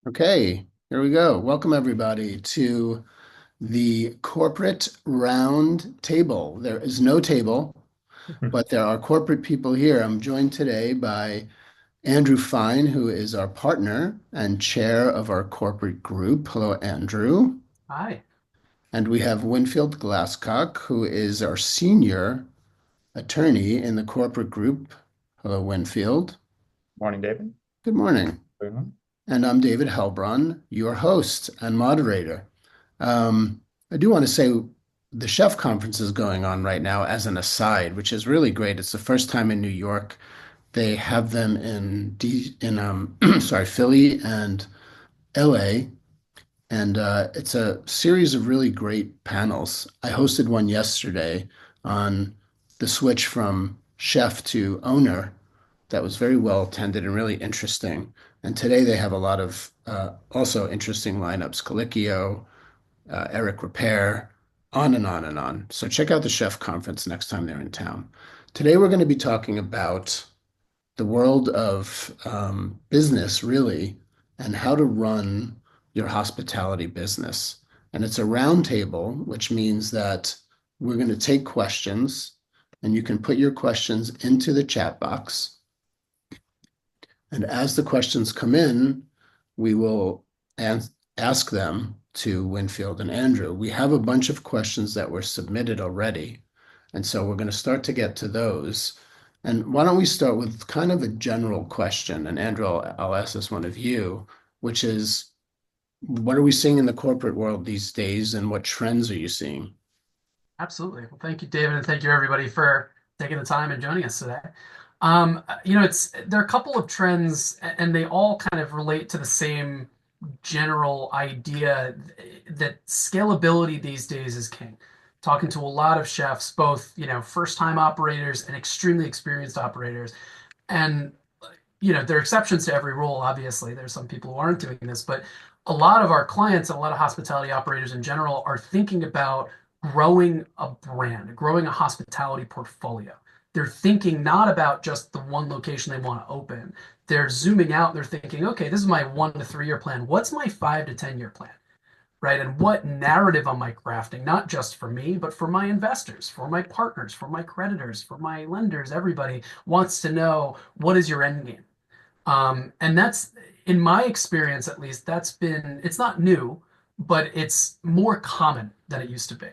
Okay, here we go. Welcome everybody to the corporate round table. There is no table, but there are corporate people here. I'm joined today by Andrew Fine, who is our partner and chair of our corporate group. Hello, Andrew. Hi. And we have Winfield Glascock, who is our senior attorney in the corporate group. Hello, Winfield. Morning, David. Good morning. Mhm. And I'm David Helbraun, your host and moderator. Um, I do want to say the chef conference is going on right now as an aside, which is really great. It's the first time in New York. They have them in Philly and LA, and it's a series of really great panels. I hosted one yesterday on the switch from chef to owner that was very well attended and really interesting. And today they have a lot of also interesting lineups. Colicchio, Eric Repair, on and on and on. So check out the chef conference next time they're in town. Today we're going to be talking about the world of business, really, and how to run your hospitality business. And it's a round table, which means that we're going to take questions, and you can put your questions into the chat box. And as the questions come in, we will ask them to Winfield and Andrew. We have a bunch of questions that were submitted already. And so we're going to start to get to those. And why don't we start with kind of a general question? And Andrew, I'll ask this one of you, which is what are we seeing in the corporate world these days and what trends are you seeing? Absolutely. Well, thank you, David, and thank you everybody for taking the time and joining us today. It's there are a couple of trends, and they all kind of relate to the same general idea that scalability these days is king. Talking to a lot of chefs, both, first-time operators and extremely experienced operators, and there are exceptions to every rule, obviously. There's some people who aren't doing this, but a lot of our clients and a lot of hospitality operators in general are thinking about growing a brand, growing a hospitality portfolio. They're thinking not about just the one location they want to open. They're zooming out. They're thinking, okay, this is my 1 to 3 year plan. What's my 5 to 10 year plan? Right? And what narrative am I crafting, not just for me, but for my investors, for my partners, for my creditors, for my lenders? Everybody wants to know, what is your end game? And that's, in my experience at least, it's not new, but it's more common than it used to be.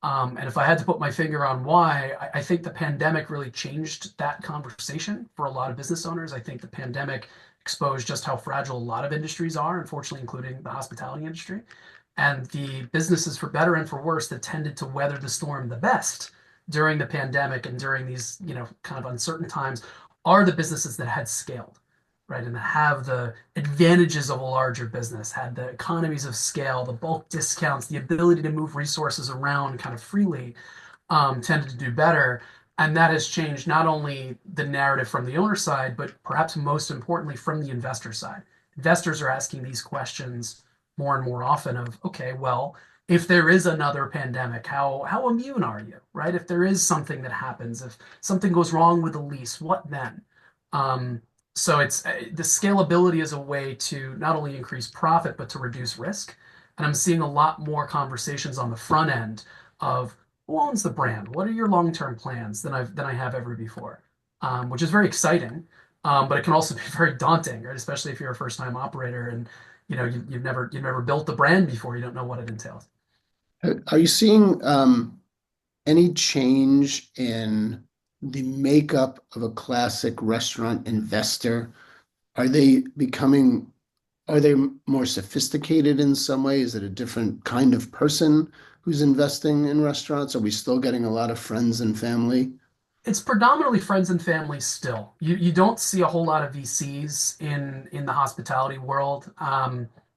And if I had to put my finger on why, I think the pandemic really changed that conversation for a lot of business owners. I think the pandemic exposed just how fragile a lot of industries are, unfortunately, including the hospitality industry. And the businesses, for better and for worse, that tended to weather the storm the best during the pandemic and during these, kind of uncertain times are the businesses that had scaled, right? And that have the advantages of a larger business, had the economies of scale, the bulk discounts, the ability to move resources around kind of freely, tended to do better. And that has changed not only the narrative from the owner side, but perhaps most importantly from the investor side. Investors are asking these questions more and more often of, okay, well, if there is another pandemic, how immune are you, right? If there is something that happens, if something goes wrong with the lease, what then? Um, so it's the scalability is a way to not only increase profit but to reduce risk. And I'm seeing a lot more conversations on the front end of who owns the brand, what are your long-term plans than I have ever before, which is very exciting. But it can also be very daunting, right? Especially if you're a first-time operator and you've never built the brand before, you don't know what it entails. Are you seeing any change in the makeup of a classic restaurant investor? Are they becoming, are they more sophisticated in some way? Is it a different kind of person who's investing in restaurants? Are we still getting a lot of friends and family? It's predominantly friends and family still. You don't see a whole lot of VCs in the hospitality world.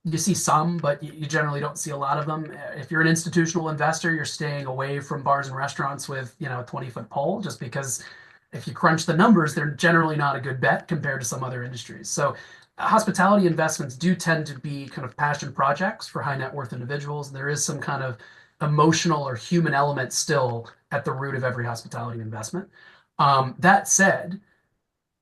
You see some, but you generally don't see a lot of them. If you're an institutional investor, you're staying away from bars and restaurants with, a 20-foot pole, just because if you crunch the numbers, they're generally not a good bet compared to some other industries. So hospitality investments do tend to be kind of passion projects for high net worth individuals. There is some kind of emotional or human element still at the root of every hospitality investment. That said,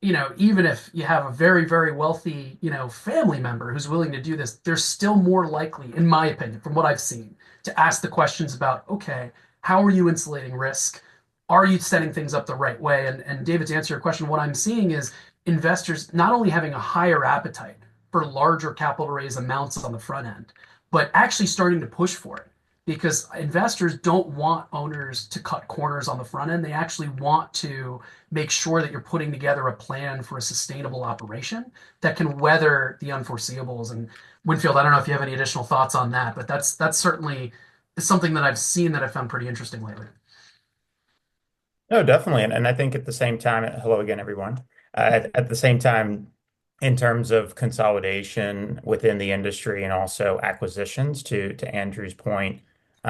even if you have a very, very wealthy, family member who's willing to do this, they're still more likely, in my opinion, from what I've seen, to ask the questions about, okay, how are you insulating risk? Are you setting things up the right way? And David, to answer your question, what I'm seeing is investors not only having a higher appetite for larger capital raise amounts on the front end, but actually starting to push for it because investors don't want owners to cut corners on the front end. They actually want to make sure that you're putting together a plan for a sustainable operation that can weather the unforeseeables. And Winfield, I don't know if you have any additional thoughts on that, but that's certainly something that I've seen that I found pretty interesting lately. No, definitely. And I think at the same time, hello again, everyone. At the same time, in terms of consolidation within the industry and also acquisitions, to Andrew's point,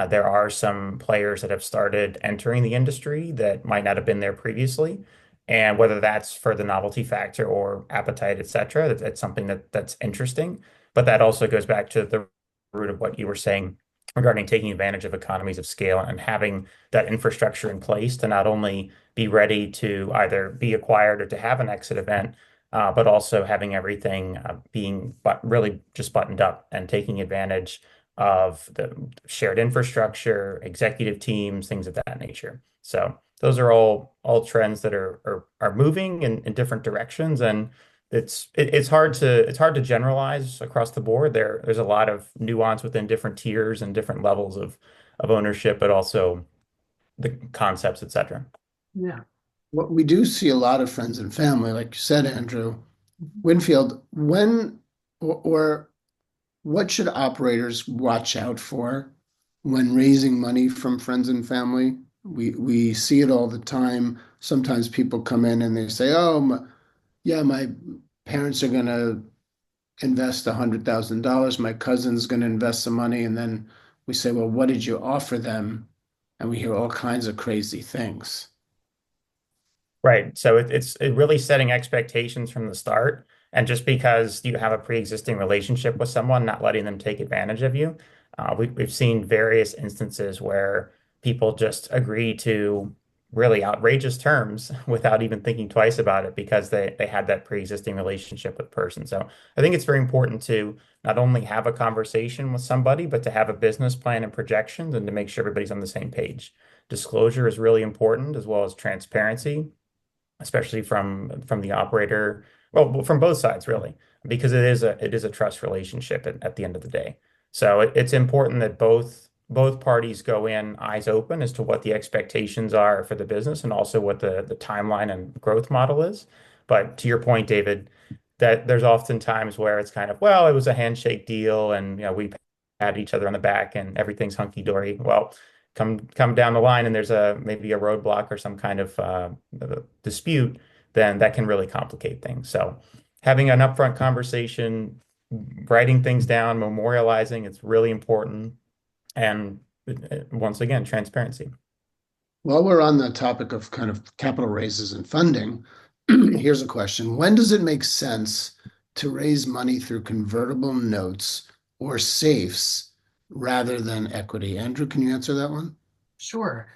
there are some players that have started entering the industry that might not have been there previously. And whether that's for the novelty factor or appetite, et cetera, that's something that's interesting. But that also goes back to the root of what you were saying regarding taking advantage of economies of scale and having that infrastructure in place to not only be ready to either be acquired or to have an exit event, but also having everything being really just buttoned up and taking advantage of the shared infrastructure, executive teams, things of that nature. So those are all trends that are moving in different directions, and it's hard to generalize across the board. There's a lot of nuance within different tiers and different levels of ownership, but also the concepts, etc. Yeah. What we do see a lot of friends and family, like you said, Andrew. Winfield, when or what should operators watch out for when raising money from friends and family? We see it all the time. Sometimes people come in and they say, "Oh, yeah, my parents are going to invest $100,000. My cousin's going to invest some money." And then we say, "Well, what did you offer them?" And we hear all kinds of crazy things. Right. So it's really setting expectations from the start. And just because you have a pre-existing relationship with someone, not letting them take advantage of you. We've seen various instances where people just agree to really outrageous terms without even thinking twice about it because they had that pre-existing relationship with the person. So I think it's very important to not only have a conversation with somebody, but to have a business plan and projections and to make sure everybody's on the same page. Disclosure is really important as well as transparency, especially from the operator, well, from both sides really, because it is a trust relationship at the end of the day. So it's important that both parties go in eyes open as to what the expectations are for the business and also what the timeline and growth model is. But to your point, David, that there's often times where it's kind of, well, it was a handshake deal and we pat each other on the back and everything's hunky dory. Well, come down the line and there's maybe a roadblock or some kind of dispute, then that can really complicate things. So having an upfront conversation, writing things down, memorializing, it's really important. And once again, transparency. While we're on the topic of kind of capital raises and funding, here's a question. When does it make sense to raise money through convertible notes or safes rather than equity? Andrew, can you answer that one? Sure.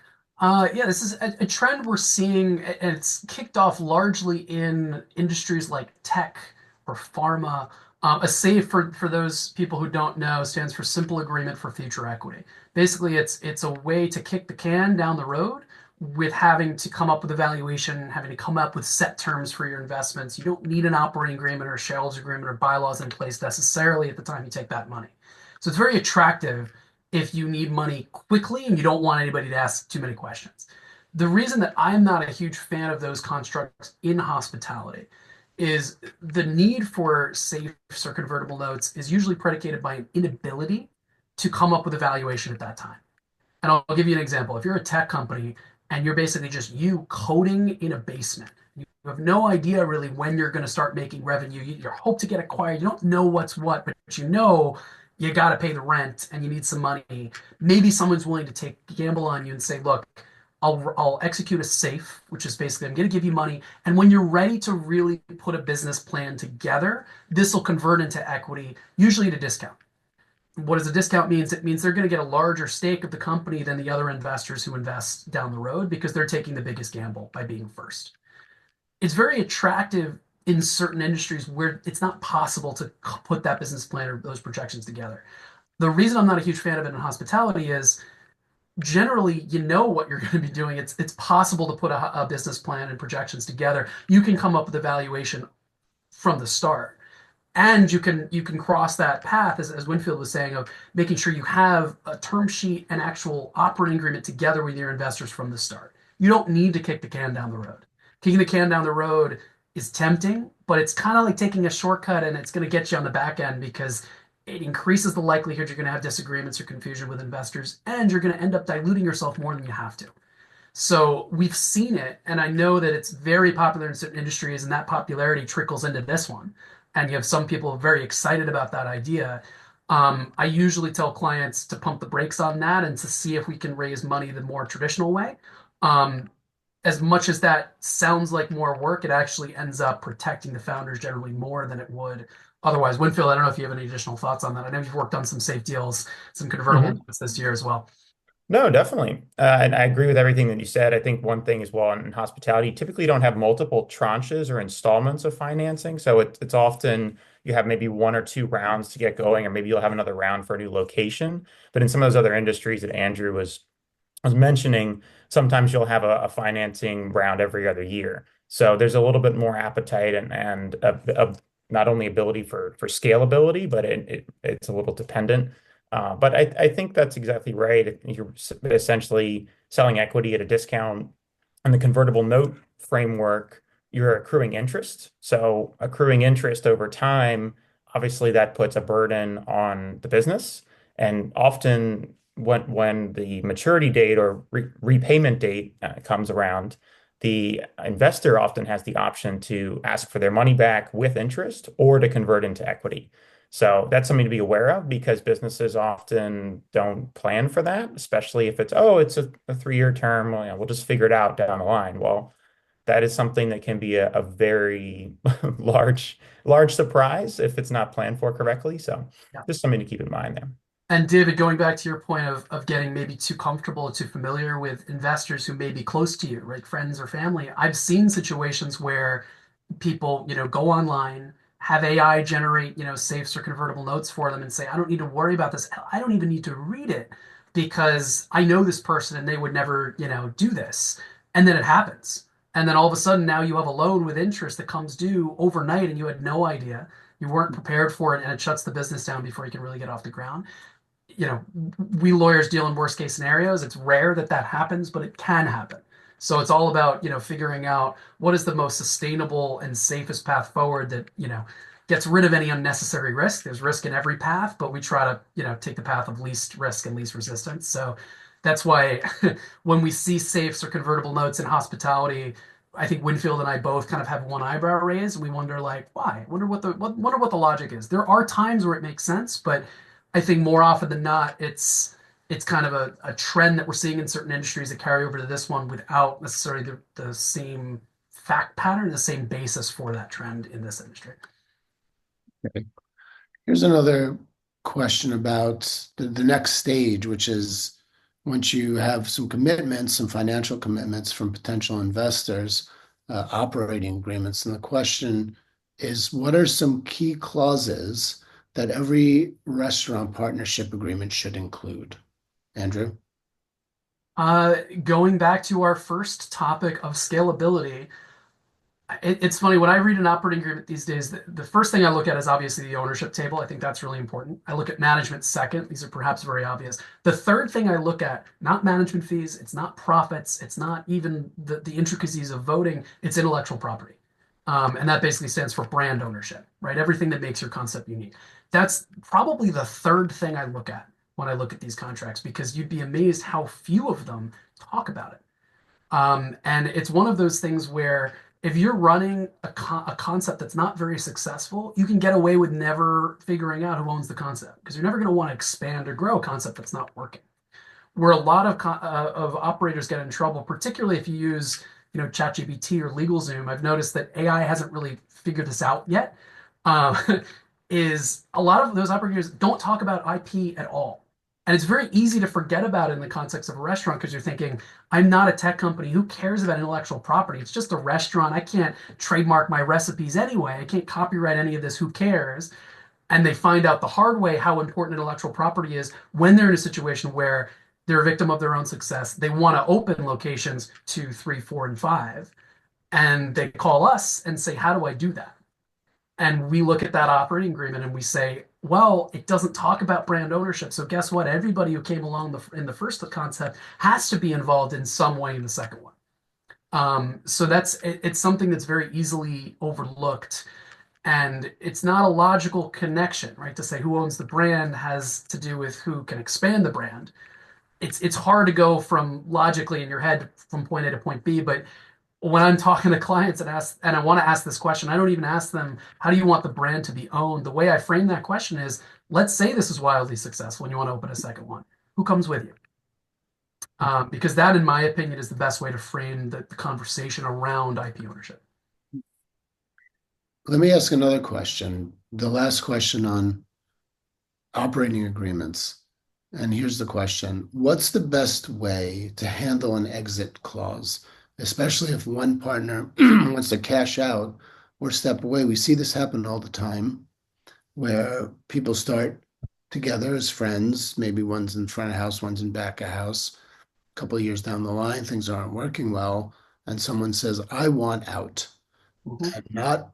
Yeah, this is a trend we're seeing, and it's kicked off largely in industries like tech or pharma. A SAFE, for those people who don't know, stands for Simple Agreement for Future Equity. Basically, it's a way to kick the can down the road with having to come up with a valuation, having to come up with set terms for your investments. You don't need an operating agreement or a shareholders agreement or bylaws in place necessarily at the time you take that money. So it's very attractive if you need money quickly and you don't want anybody to ask too many questions. The reason that I'm not a huge fan of those constructs in hospitality is the need for safes or convertible notes is usually predicated by an inability to come up with a valuation at that time. And I'll give you an example. If you're a tech company and you're basically just you coding in a basement, you have no idea really when you're going to start making revenue. You hope to get acquired. You don't know what's what, but you know you got to pay the rent and you need some money. Maybe someone's willing to take a gamble on you and say, look, I'll execute a safe, which is basically I'm going to give you money. And when you're ready to really put a business plan together, this will convert into equity, usually at a discount. What does a discount means? It means they're going to get a larger stake of the company than the other investors who invest down the road because they're taking the biggest gamble by being first. it's very attractive in certain industries where it's not possible to put that business plan or those projections together. The reason I'm not a huge fan of it in hospitality is generally you know what you're going to be doing. It's possible to put a business plan and projections together. You can come up with a valuation from the start, and you can cross that path as Winfield was saying of making sure you have a term sheet and actual operating agreement together with your investors from the start. You don't need to kick the can down the road. Kicking the can down the road is tempting, but it's kind of like taking a shortcut, and it's going to get you on the back end because it increases the likelihood you're going to have disagreements or confusion with investors, and you're going to end up diluting yourself more than you have to. So we've seen it, and I know that it's very popular in certain industries, and that popularity trickles into this one. And you have some people very excited about that idea. I usually tell clients to pump the brakes on that and to see if we can raise money the more traditional way. Um, as much as that sounds like more work, it actually ends up protecting the founders generally more than it would otherwise. Winfield, I don't know if you have any additional thoughts on that. I know you've worked on some safe deals, some convertible Mhm. notes this year as well. No, definitely. And I agree with everything that you said. I think one thing as well in hospitality, you typically don't have multiple tranches or installments of financing. So it's often you have maybe one or two rounds to get going, or maybe you'll have another round for a new location. But in some of those other industries that Andrew was mentioning, sometimes you'll have a financing round every other year. So there's a little bit more appetite and not only ability for scalability, but it's a little dependent. But I think that's exactly right. You're essentially selling equity at a discount. In the convertible note framework, you're accruing interest. So accruing interest over time, obviously that puts a burden on the business. And often when the maturity date or repayment date comes around, the investor often has the option to ask for their money back with interest or to convert into equity. So that's something to be aware of because businesses often don't plan for that, especially if it's a 3-year term. Well, we'll just figure it out down the line. Well, that is something that can be a very large surprise if it's not planned for correctly. So Yeah. just something to keep in mind there. And David, going back to your point of getting maybe too comfortable or too familiar with investors who may be close to you, right? Friends or family. I've seen situations where people, go online, have AI generate, safes or convertible notes for them and say, I don't need to worry about this. I don't even need to read it because I know this person and they would never, do this. And then it happens. And then all of a sudden now you have a loan with interest that comes due overnight and you had no idea. You weren't prepared for it and it shuts the business down before you can really get off the ground. you know, we lawyers deal in worst case scenarios. It's rare that that happens, but it can happen. So it's all about, figuring out what is the most sustainable and safest path forward that, gets rid of any unnecessary risk. There's risk in every path, but we try to, take the path of least risk and least resistance. So that's why when we see safes or convertible notes in hospitality, I think Winfield and I both kind of have one eyebrow raised. We wonder like, why? Wonder what the logic is. There are times where it makes sense, but I think more often than not, it's kind of a trend that we're seeing in certain industries that carry over to this one without necessarily the same fact pattern, the same basis for that trend in this industry. Okay. Here's another question about the next stage, which is once you have some commitments, some financial commitments from potential investors, operating agreements. And the question is, what are some key clauses that every restaurant partnership agreement should include? Andrew? Going back to our first topic of scalability, it's funny when I read an operating agreement these days, the first thing I look at is obviously the ownership table. I think that's really important. I look at management second. These are perhaps very obvious. The third thing I look at, not management fees, it's not profits, it's not even the intricacies of voting, it's intellectual property. And that basically stands for brand ownership, right? Everything that makes your concept unique. That's probably the third thing I look at when I look at these contracts because you'd be amazed how few of them talk about it. And it's one of those things where if you're running a concept that's not very successful, you can get away with never figuring out who owns the concept because you're never going to want to expand or grow a concept that's not working. Where a lot of operators get in trouble, particularly if you use ChatGPT or LegalZoom, I've noticed that AI hasn't really figured this out yet. Uh, is a lot of those operators don't talk about IP at all. And it's very easy to forget about it in the context of a restaurant because you're thinking, I'm not a tech company. Who cares about intellectual property? It's just a restaurant. I can't trademark my recipes anyway. I can't copyright any of this. Who cares? And they find out the hard way how important intellectual property is when they're in a situation where they're a victim of their own success. They want to open locations 2, 3, 4, and 5. And they call us and say, how do I do that? And we look at that operating agreement and we say, well, it doesn't talk about brand ownership. So guess what? Everybody who came along in the first concept has to be involved in some way in the second one. So it's something that's very easily overlooked, and it's not a logical connection, right? To say who owns the brand has to do with who can expand the brand. It's hard to go from logically in your head from point A to point B, but when I'm talking to clients and I want to ask this question, I don't even ask them, how do you want the brand to be owned? The way I frame that question is, let's say this is wildly successful and you want to open a second one. Who comes with you? Because that, in my opinion, is the best way to frame the conversation around IP ownership. Let me ask another question. The last question on operating agreements. And here's the question. What's the best way to handle an exit clause, especially if one partner wants to cash out or step away? We see this happen all the time where people start together as friends. Maybe one's in front of house, one's in back of house. A couple of years down the line, things aren't working well, and someone says, I want out. Mhm. And not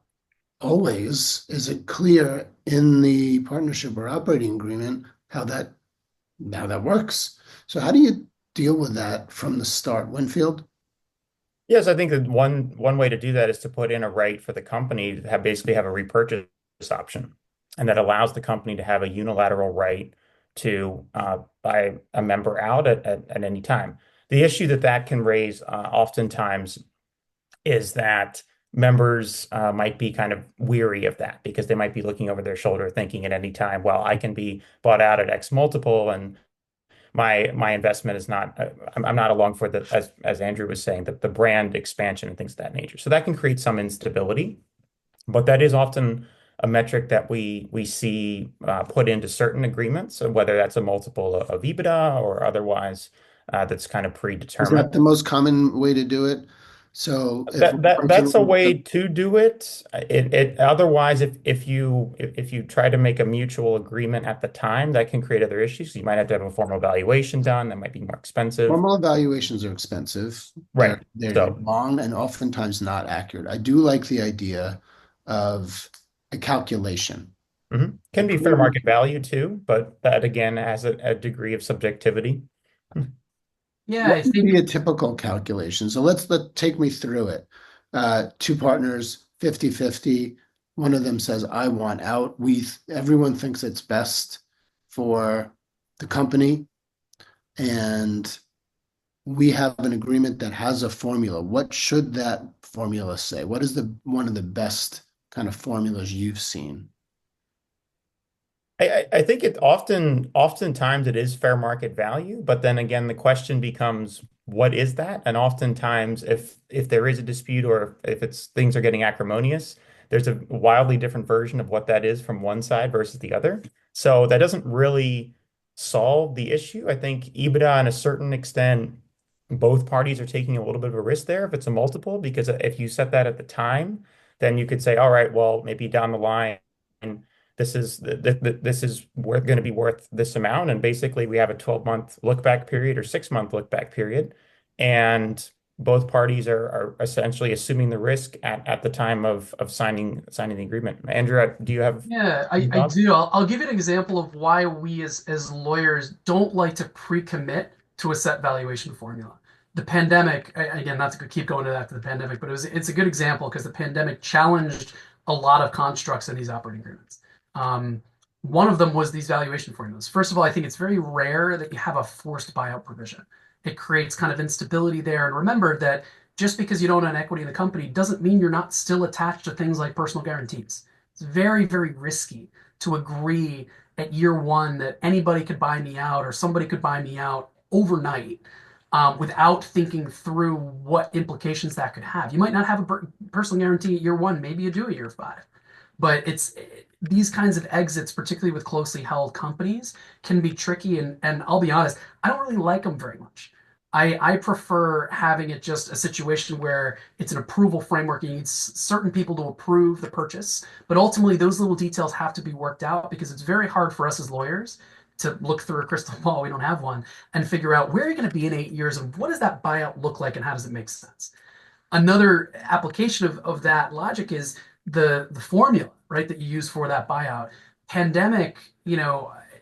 always is it clear in the partnership or operating agreement how that works. So how do you deal with that from the start, Winfield? Yes, I think that one way to do that is to put in a right for the company to basically have a repurchase option, and that allows the company to have a unilateral right to buy a member out at any time. The issue that can raise oftentimes is that members might be kind of weary of that because they might be looking over their shoulder thinking at any time, well, I can be bought out at X multiple and my investment is not I'm not along for the as Andrew was saying that the brand expansion and things of that nature. So that can create some instability, but that is often a metric that we see put into certain agreements, so whether that's a multiple of EBITDA or otherwise, that's kind of Is that the predetermined. most common way to do it? So if one That's a person, way to do it. It otherwise, if you try to make a mutual agreement at the time, that can create other issues. You might have to have a formal valuation done. That might be more expensive. formal evaluations are expensive, Right. they're So long and oftentimes not accurate. I do like the idea of a calculation. can be fair market value too, but that again has a degree of subjectivity. Yeah, What I would think be a typical calculation? So let take me through it. Two partners, 50-50. One of them says, I want out. Everyone thinks it's best for the company, and we have an agreement that has a formula. What should that formula say? What is the one of the best kind of formulas you've seen? I think oftentimes it is fair market value, but then again, the question becomes, what is that? And oftentimes, if there is a dispute or if it's things are getting acrimonious, there's a wildly different version of what that is from one side versus the other. So that doesn't really solve the issue. I think EBITDA, in a certain extent, both parties are taking a little bit of a risk there if it's a multiple, because if you set that at the time, then you could say, all right, well, maybe down the line this is worth going to be worth this amount, and basically we have a 12-month look back period or 6-month look back period, and both parties are essentially assuming the risk at the time of signing the agreement. Andrew, do you have Yeah, any I thoughts? do. I'll give you an example of why we as lawyers don't like to pre-commit to a set valuation formula. The pandemic, again, not to keep going to that after the pandemic, but it's a good example because the pandemic challenged a lot of constructs in these operating agreements. Um, One of them was these valuation formulas. First of all, I think it's very rare that you have a forced buyout provision. It creates kind of instability there. And remember that just because you don't own equity in the company doesn't mean you're not still attached to things like personal guarantees. It's very, very risky to agree at year one that anybody could buy me out or somebody could buy me out overnight without thinking through what implications that could have. You might not have a personal guarantee at year one, maybe you do at year 5, but these kinds of exits, particularly with closely held companies, can be tricky. And I'll be honest, I don't really like them very much. I prefer having it just a situation where it's an approval framework. You need certain people to approve the purchase, but ultimately those little details have to be worked out because it's very hard for us as lawyers to look through a crystal ball, we don't have one, and figure out where you're going to be in 8 years and what does that buyout look like and how does it make sense. Another application of that logic is the formula, right, that you use for that buyout. Pandemic,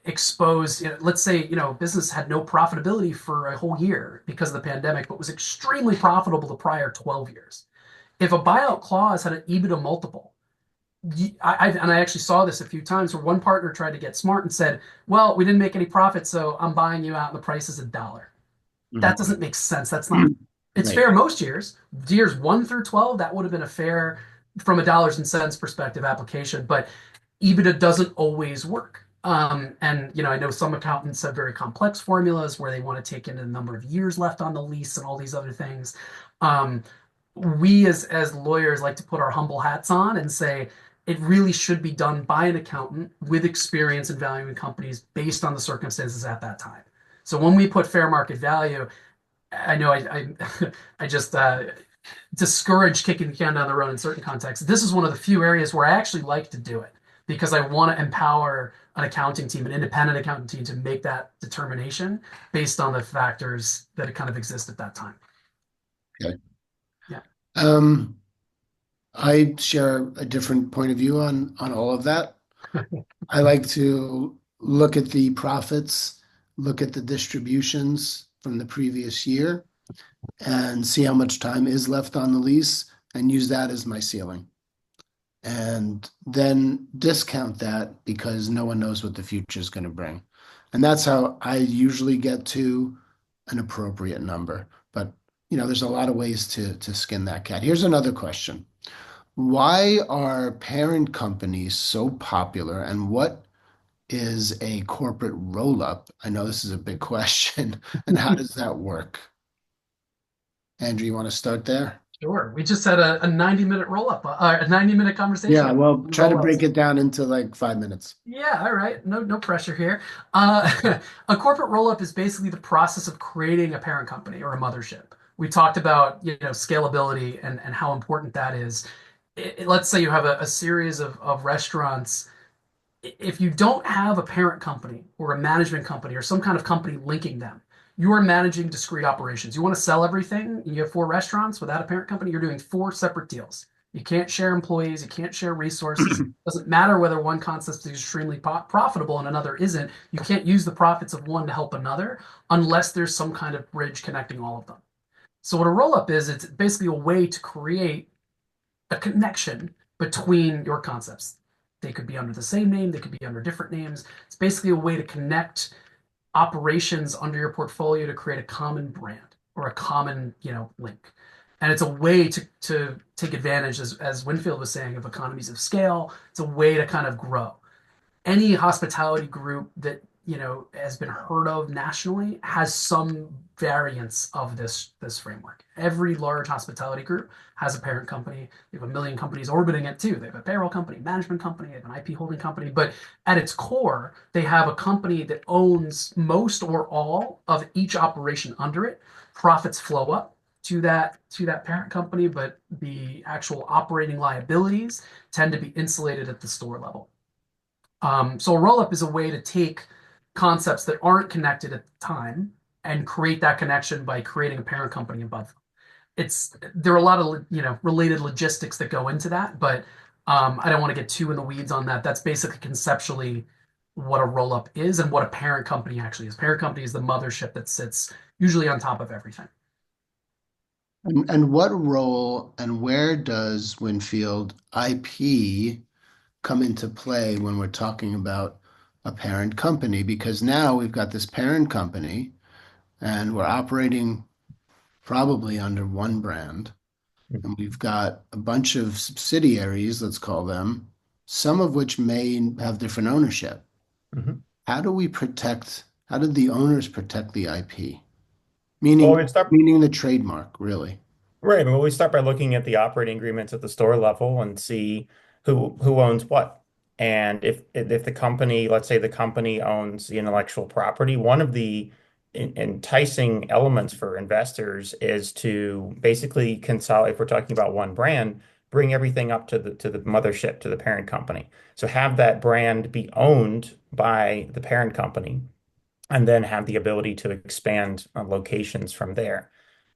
exposed, let's say, business had no profitability for a whole year because of the pandemic, but was extremely profitable the prior 12 years. If a buyout clause had an EBITDA multiple, and I actually saw this a few times where one partner tried to get smart and said, well, we didn't make any profit, so I'm buying you out and the price is $1. That Mhm. doesn't make sense. That's not, it's Right. fair most years. Years 1 through 12, that would have been a fair, from a dollars and cents perspective, application, but EBITDA doesn't always work. And I know some accountants have very complex formulas where they want to take in the number of years left on the lease and all these other things. Um, we as lawyers like to put our humble hats on and say it really should be done by an accountant with experience in valuing companies based on the circumstances at that time. So when we put fair market value, I know I just discourage kicking the can down the road in certain contexts. This is one of the few areas where I actually like to do it because I want to empower an accounting team, an independent accounting team, to make that determination based on the factors that kind of exist at that time. Okay. Yeah. Um, I share a different point of view on all of that. I like to look at the profits, look at the distributions from the previous year, and see how much time is left on the lease and use that as my ceiling. And then discount that because no one knows what the future is going to bring. And that's how I usually get to an appropriate number. But there's a lot of ways to skin that cat. Here's another question. Why are parent companies so popular and what is a corporate roll-up? I know this is a big question. And how does that work? Andrew, you want to start there? Sure. We just had a 90-minute roll up, a 90-minute conversation Yeah, on well, try to roll break ups. it down into like 5 minutes. Yeah, all right. No pressure here. A corporate roll-up is basically the process of creating a parent company or a mothership. We talked about, scalability and how important that is. Let's say you have a series of restaurants. If you don't have a parent company or a management company or some kind of company linking them, you are managing discrete operations. You want to sell everything, and you have 4 restaurants without a parent company, you're doing 4 separate deals. You can't share employees, you can't share resources. Doesn't matter whether one concept is extremely profitable and another isn't. You can't use the profits of one to help another unless there's some kind of bridge connecting all of them. So what a roll up is, it's basically a way to create a connection between your concepts. They could be under the same name, they could be under different names. It's basically a way to connect operations under your portfolio to create a common brand or a common, link. And it's a way to take advantage, as Winfield was saying, of economies of scale. It's a way to kind of grow. Any hospitality group that has been heard of nationally has some variance of this framework. Every large hospitality group has a parent company. They have a million companies orbiting it too. They have a payroll company, management company, they have an IP holding company, but at its core, they have a company that owns most or all of each operation under it. Profits flow up to that parent company, but the actual operating liabilities tend to be insulated at the store level. So a roll up is a way to take concepts that aren't connected at the time and create that connection by creating a parent company above them. There are a lot of related logistics that go into that, but I don't want to get too in the weeds on that. That's basically conceptually what a roll up is and what a parent company actually is. Parent company is the mothership that sits usually on top of everything. And what role and where does Winfield IP come into play when we're talking about a parent company? Because now we've got this parent company and we're operating probably under one brand. And we've got a bunch of subsidiaries, let's call them, some of which may have different ownership. Mhm. How did the owners protect the IP? Well, Meaning, we'd start meaning the trademark, really. right. Well, we start by looking at the operating agreements at the store level and see who owns what. And if the company, let's say the company owns the intellectual property, one of the enticing elements for investors is to basically consolidate, if we're talking about one brand, bring everything up to the mothership, to the parent company. So have that brand be owned by the parent company and then have the ability to expand locations from there.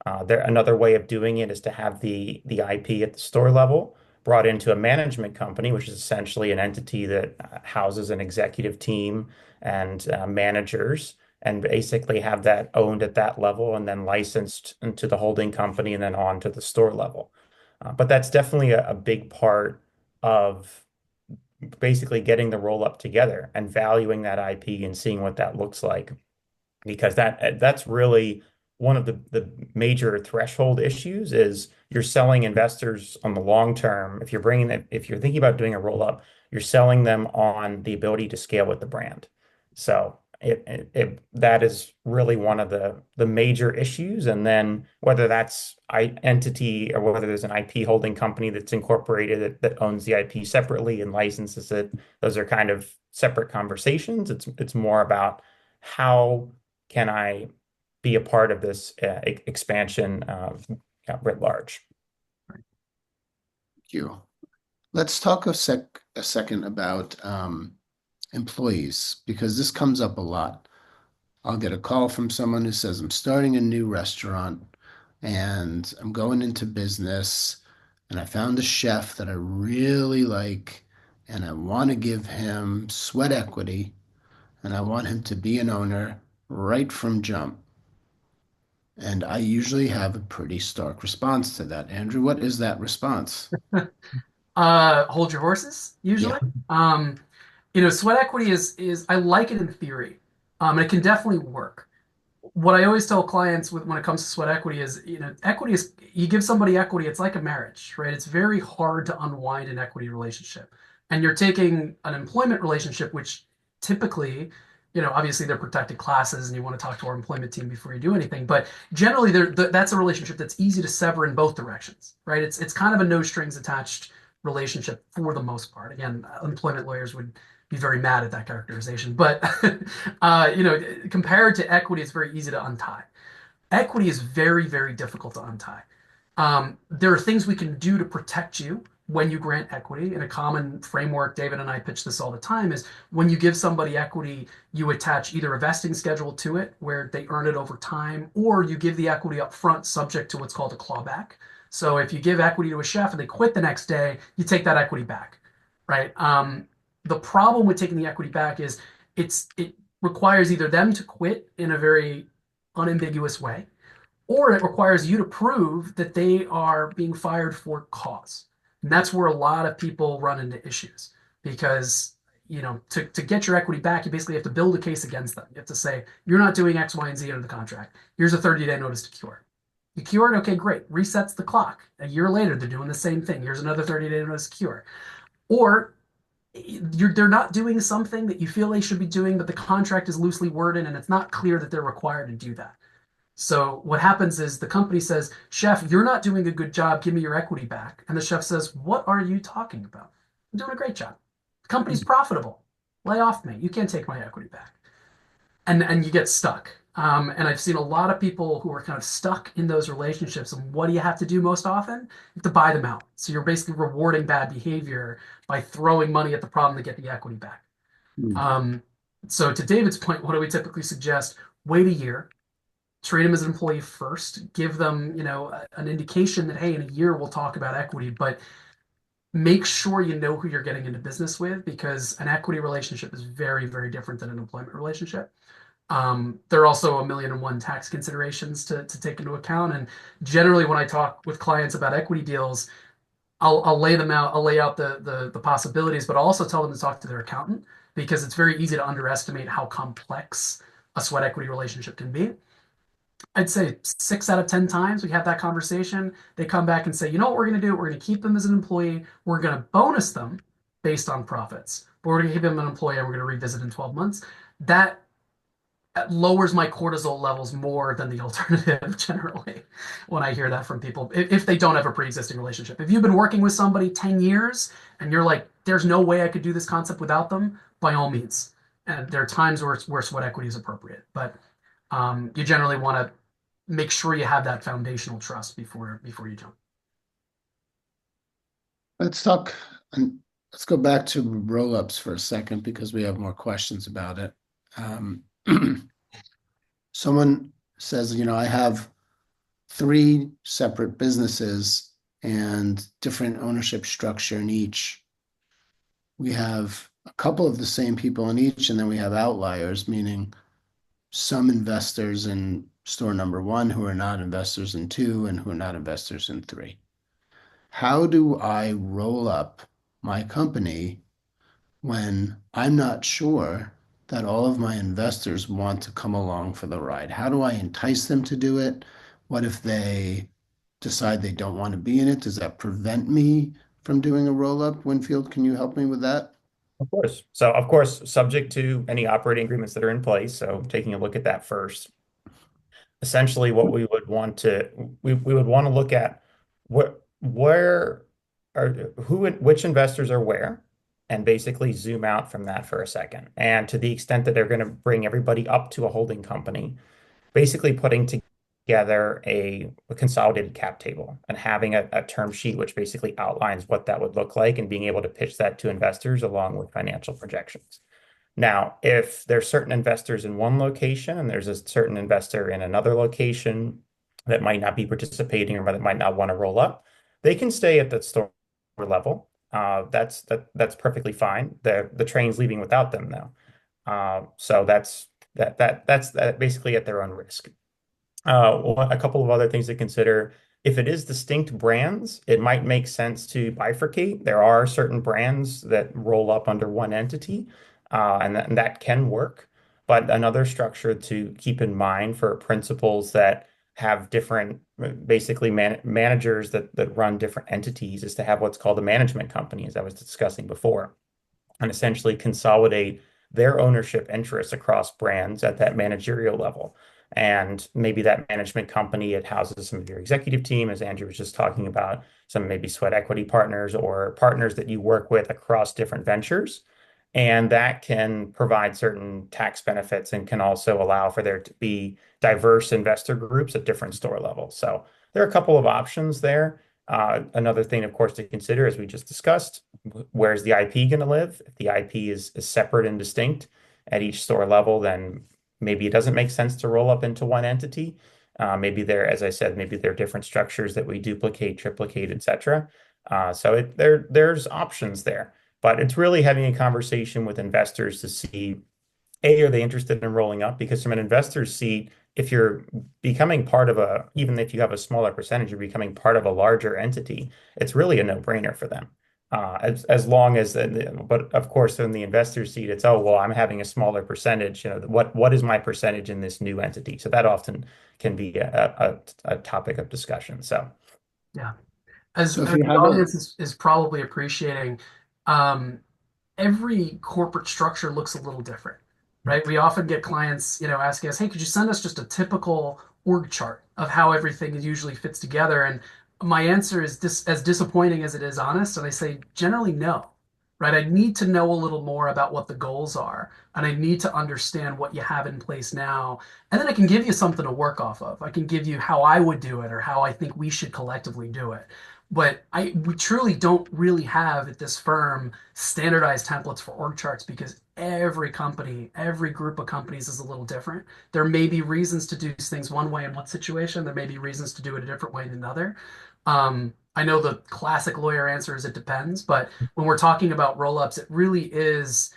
Another way of doing it is to have the IP at the store level brought into a management company, which is essentially an entity that houses an executive team and managers, and basically have that owned at that level and then licensed into the holding company and then on to the store level. But that's definitely a big part of basically getting the roll up together and valuing that IP and seeing what that looks like, because that's really one of the major threshold issues is you're selling investors on the long term. If you're thinking about doing a roll up, you're selling them on the ability to scale with the brand. So that is really one of the major issues. And then whether that's entity or whether there's an IP holding company that's incorporated that owns the IP separately and licenses it, those are kind of separate conversations. It's more about how can I be a part of this expansion writ large? Thank you. Let's talk a second about employees because this comes up a lot. I'll get a call from someone who says, I'm starting a new restaurant and I'm going into business and I found a chef that I really like and I want to give him sweat equity and I want him to be an owner right from jump. And I usually have a pretty stark response to that. Andrew, what is that response? Hold your horses, Yeah. usually. Um, Sweat equity is I like it in theory. And it can definitely work. What I always tell clients when it comes to sweat equity is, equity is you give somebody equity, it's like a marriage, right? It's very hard to unwind an equity relationship. And you're taking an employment relationship, which typically, obviously they're protected classes and you want to talk to our employment team before you do anything. But generally that's a relationship that's easy to sever in both directions, right? It's kind of a no strings attached relationship for the most part. Again, employment lawyers would be very mad at that characterization. But compared to equity, it's very easy to untie. Equity is very, very difficult to untie. There are things we can do to protect you when you grant equity. In a common framework, David and I pitch this all the time, is when you give somebody equity, you attach either a vesting schedule to it where they earn it over time, or you give the equity up front subject to what's called a clawback. So if you give equity to a chef and they quit the next day, you take that equity back, right? The problem with taking the equity back is it requires either them to quit in a very unambiguous way, or it requires you to prove that they are being fired for cause. And that's where a lot of people run into issues because, to get your equity back, you basically have to build a case against them. You have to say, you're not doing X, Y, and Z under the contract. Here's a 30-day notice to cure. You cured, okay, great. Resets the clock. A year later, they're doing the same thing. Here's another 30-day notice to cure. Or they're not doing something that you feel they should be doing, but the contract is loosely worded and it's not clear that they're required to do that. So what happens is the company says, Chef, you're not doing a good job. Give me your equity back. And the chef says, what are you talking about? I'm doing a great job. The company's profitable. Lay off me. You can't take my equity back. And you get stuck. And I've seen a lot of people who are kind of stuck in those relationships. And what do you have to do most often? You have to buy them out. So you're basically rewarding bad behavior by throwing money at the problem to get the equity back. Hmm. Um, so to David's point, what do we typically suggest? Wait a year, treat them as an employee first, give them, an indication that, hey, in a year we'll talk about equity, but make sure you know who you're getting into business with because an equity relationship is very, very different than an employment relationship. There are also a million and one tax considerations to take into account. And generally, when I talk with clients about equity deals, I'll lay them out. I'll lay out the possibilities, but I'll also tell them to talk to their accountant because it's very easy to underestimate how complex a sweat equity relationship can be. I'd say 6 out of 10 times we have that conversation. They come back and say, you know what we're going to do? We're going to keep them as an employee. We're going to bonus them based on profits, but we're going to keep them an employee and we're going to revisit in 12 months. That lowers my cortisol levels more than the alternative generally when I hear that from people if they don't have a pre-existing relationship. If you've been working with somebody 10 years and you're like, there's no way I could do this concept without them, by all means. And there are times where sweat equity is appropriate, but you generally want to make sure you have that foundational trust before you jump. Let's talk and let's go back to roll-ups for a second because we have more questions about it. Um, Someone says, I have three separate businesses and different ownership structure in each. We have a couple of the same people in each, and then we have outliers, meaning some investors in store number one who are not investors in two and who are not investors in three. How do I roll up my company when I'm not sure that all of my investors want to come along for the ride? How do I entice them to do it? What if they decide they don't want to be in it? Does that prevent me from doing a roll up? Winfield, can you help me with that? Of course. So, of course, subject to any operating agreements that are in place. So, taking a look at that first. Essentially, what we would want to look at where are which investors are where, and basically zoom out from that for a second. And to the extent that they're going to bring everybody up to a holding company, basically putting together a consolidated cap table and having a term sheet which basically outlines what that would look like and being able to pitch that to investors along with financial projections. Now, if there's certain investors in one location and there's a certain investor in another location that might not be participating or that might not want to roll up, they can stay at that store level. That's perfectly fine. The train's leaving without them now. So that's basically at their own risk. A couple of other things to consider. If it is distinct brands, it might make sense to bifurcate. There are certain brands that roll up under one entity, and that can work. But another structure to keep in mind for principals that have different, basically managers that run different entities is to have what's called a management company, as I was discussing before, and essentially consolidate their ownership interests across brands at that managerial level. And maybe that management company, it houses some of your executive team, as Andrew was just talking about, some maybe sweat equity partners or partners that you work with across different ventures. And that can provide certain tax benefits and can also allow for there to be diverse investor groups at different store levels. So there are a couple of options there. Another thing, of course, to consider, as we just discussed, where's the IP going to live? If the IP is separate and distinct at each store level, then maybe it doesn't make sense to roll up into one entity. Maybe there, as I said, maybe there are different structures that we duplicate, triplicate, etc. So there's options there, but it's really having a conversation with investors to see, A, are they interested in rolling up? Because from an investor's seat, if you're becoming part of even if you have a smaller percentage, you're becoming part of a larger entity, it's really a no-brainer for them. As long as, but of course, in the investor seat, it's, oh, well, I'm having a smaller percentage. What is my percentage in this new entity? So that often can be a topic of discussion. So, Yeah. So if As you the have a, audience is probably appreciating, um, every corporate structure looks a little different, right? We often get clients, asking us, "Hey, could you send us just a typical org chart of how everything usually fits together?" And my answer is as disappointing as it is honest, and I say generally no, right? I need to know a little more about what the goals are, and I need to understand what you have in place now, and then I can give you something to work off of. I can give you how I would do it or how I think we should collectively do it. But we truly don't really have at this firm standardized templates for org charts because every company, every group of companies is a little different. There may be reasons to do things one way in one situation. There may be reasons to do it a different way in another. I know the classic lawyer answer is it depends, but when we're talking about roll-ups, it really is,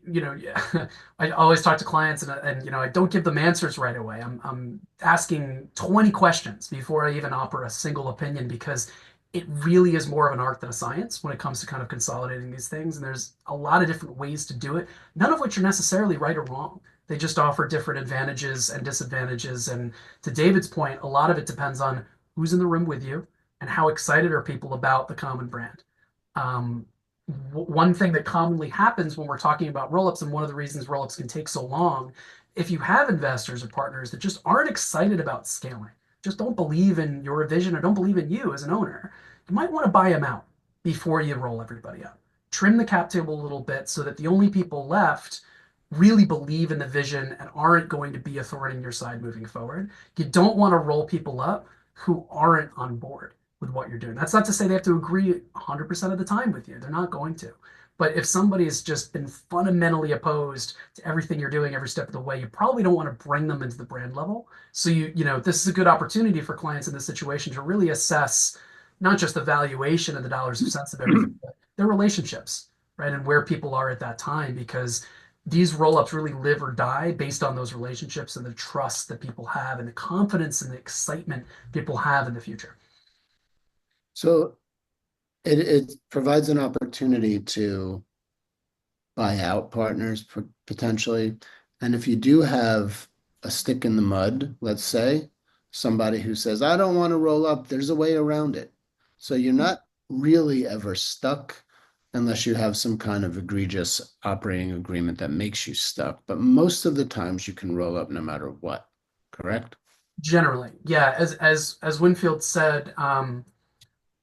yeah, I always talk to clients and I don't give them answers right away. I'm asking 20 questions before I even offer a single opinion because it really is more of an art than a science when it comes to kind of consolidating these things. And there's a lot of different ways to do it, none of which are necessarily right or wrong. They just offer different advantages and disadvantages. And to David's point, a lot of it depends on who's in the room with you and how excited are people about the common brand. Um, One thing that commonly happens when we're talking about rollups, and one of the reasons rollups can take so long, if you have investors or partners that just aren't excited about scaling, just don't believe in your vision or don't believe in you as an owner, you might want to buy them out before you roll everybody up. Trim the cap table a little bit so that the only people left really believe in the vision and aren't going to be a thorn in your side moving forward. You don't want to roll people up who aren't on board with what you're doing. That's not to say they have to agree 100% of the time with you. They're not going to. But if somebody has just been fundamentally opposed to everything you're doing every step of the way, you probably don't want to bring them into the brand level. So this is a good opportunity for clients in this situation to really assess not just the valuation and the dollars of cents of everything, but their relationships, right? And where people are at that time, because these roll-ups really live or die based on those relationships and the trust that people have and the confidence and the excitement people have in the future. So it provides an opportunity to buy out partners potentially. And if you do have a stick in the mud, let's say, somebody who says, I don't want to roll up, there's a way around it. So you're not really ever stuck unless you have some kind of egregious operating agreement that makes you stuck. But most of the times you can roll up no matter what, correct? Generally, yeah, as Winfield said,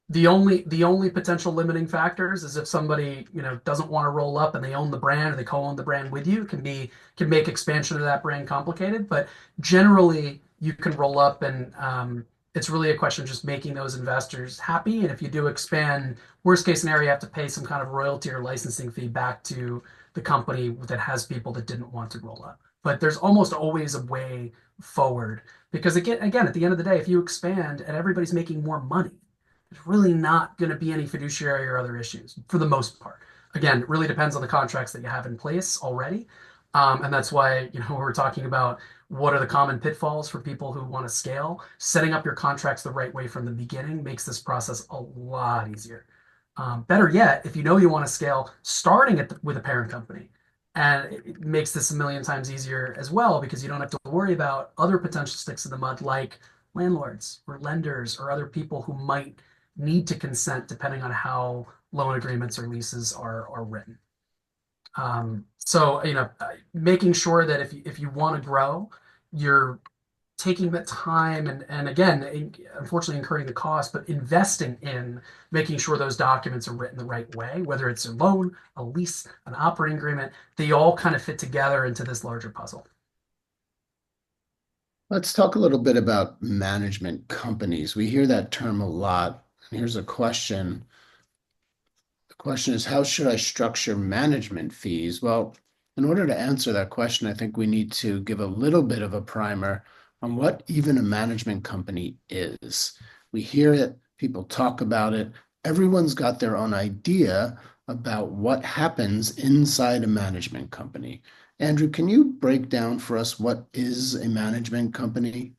the only potential limiting factors is if somebody doesn't want to roll up and they own the brand or they co-own the brand with you, can make expansion of that brand complicated. But generally, you can roll up, and it's really a question of just making those investors happy. And if you do expand, worst case scenario, you have to pay some kind of royalty or licensing fee back to the company that has people that didn't want to roll up. But there's almost always a way forward because again, at the end of the day, if you expand and everybody's making more money, there's really not going to be any fiduciary or other issues for the most part. Again, it really depends on the contracts that you have in place already. And that's why, we're talking about what are the common pitfalls for people who want to scale. Setting up your contracts the right way from the beginning makes this process a lot easier. Better yet, if you know you want to scale, starting with a parent company. And it makes this a million times easier as well because you don't have to worry about other potential sticks in the mud like landlords or lenders or other people who might need to consent depending on how loan agreements or leases are written. So making sure that if you want to grow, you're taking that time and again, unfortunately incurring the cost, but investing in making sure those documents are written the right way, whether it's a loan, a lease, an operating agreement, they all kind of fit together into this larger puzzle. Let's talk a little bit about management companies. We hear that term a lot. And here's a question. The question is, how should I structure management fees? Well, in order to answer that question, I think we need to give a little bit of a primer on what even a management company is. We hear it, people talk about it. Everyone's got their own idea about what happens inside a management company. Andrew, can you break down for us what is a management company?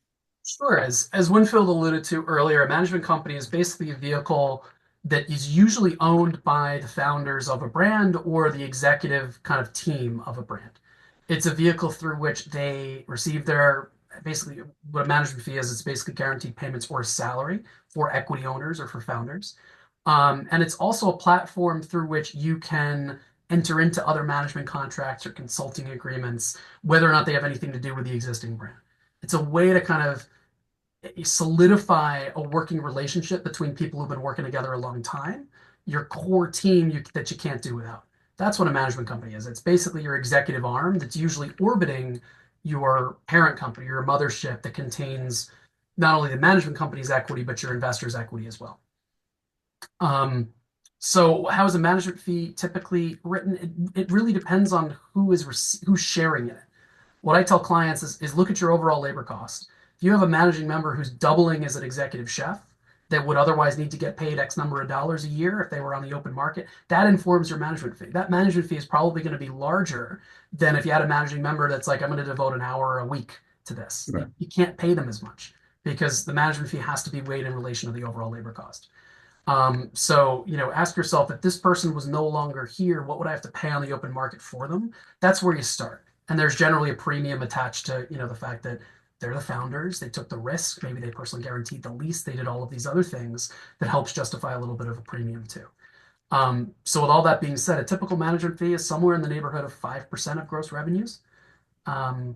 Sure. As Winfield alluded to earlier, a management company is basically a vehicle that is usually owned by the founders of a brand or the executive kind of team of a brand. It's a vehicle through which they receive their basically what a management fee is. It's basically guaranteed payments or a salary for equity owners or for founders. And it's also a platform through which you can enter into other management contracts or consulting agreements, whether or not they have anything to do with the existing brand. It's a way to kind of solidify a working relationship between people who've been working together a long time, your core team that you can't do without. That's what a management company is. It's basically your executive arm that's usually orbiting your parent company, your mothership that contains not only the management company's equity, but your investors' equity as well. So how is a management fee typically written? It really depends on who's sharing in it. What I tell clients is look at your overall labor cost. If you have a managing member who's doubling as an executive chef that would otherwise need to get paid X number of dollars a year if they were on the open market, that informs your management fee. That management fee is probably going to be larger than if you had a managing member that's like, I'm going to devote an hour a week to this. Right. You can't pay them as much because the management fee has to be weighed in relation to the overall labor cost. So, ask yourself if this person was no longer here, what would I have to pay on the open market for them? That's where you start. And there's generally a premium attached to, the fact that they're the founders, they took the risk, maybe they personally guaranteed the lease, they did all of these other things that helps justify a little bit of a premium too. So with all that being said, a typical management fee is somewhere in the neighborhood of 5% of gross revenues. Um,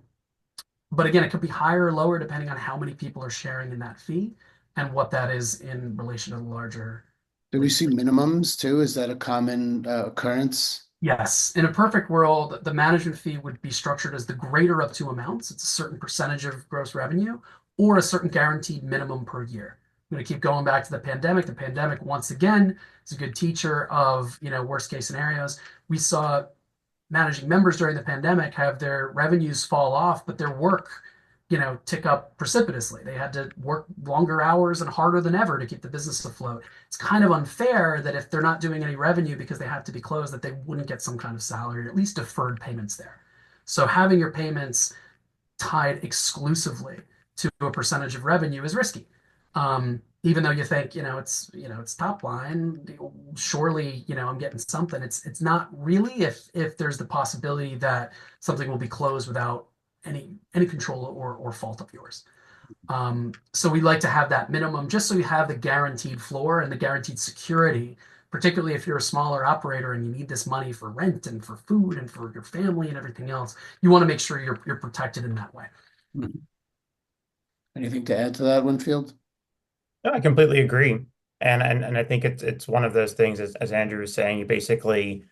But again, it could be higher or lower depending on how many people are sharing in that fee and what that is in relation to the larger. Do we see minimums too? Is that a common occurrence? Yes, in a perfect world, the management fee would be structured as the greater of two amounts. It's a certain percentage of gross revenue or a certain guaranteed minimum per year. I'm going to keep going back to the pandemic. The pandemic, once again, is a good teacher of, worst case scenarios. We saw managing members during the pandemic have their revenues fall off, but their work, tick up precipitously. They had to work longer hours and harder than ever to keep the business afloat. It's kind of unfair that if they're not doing any revenue because they have to be closed, that they wouldn't get some kind of salary or at least deferred payments there. So having your payments tied exclusively to a percentage of revenue is risky. Even though you think, it's top line, surely, I'm getting something. It's not really if there's the possibility that something will be closed without any control or fault of yours. So we like to have that minimum just so you have the guaranteed floor and the guaranteed security, particularly if you're a smaller operator and you need this money for rent and for food and for your family and everything else. You want to make sure you're protected in that way. Mhm. Anything to add to that, Winfield? No, I completely agree. And I think it's one of those things as Andrew was saying, you basically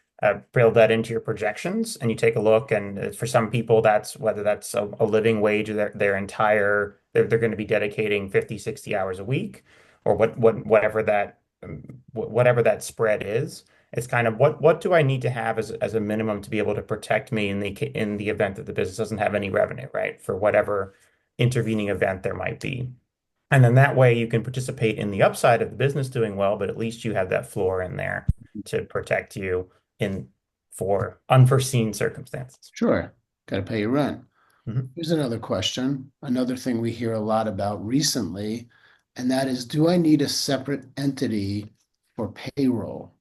build that into your projections and you take a look. And for some people, that's whether that's a living wage or their entire, they're going to be dedicating 50, 60 hours a week or whatever that spread is. It's kind of what do I need to have as a minimum to be able to protect me in the event that the business doesn't have any revenue, right? For whatever intervening event there might be. And then that way you can participate in the upside of the business doing well, but at least you have that floor in there to protect you in for unforeseen circumstances. Sure. Got to pay your rent. Mhm. Here's another question. Another thing we hear a lot about recently, and that is, do I need a separate entity for payroll?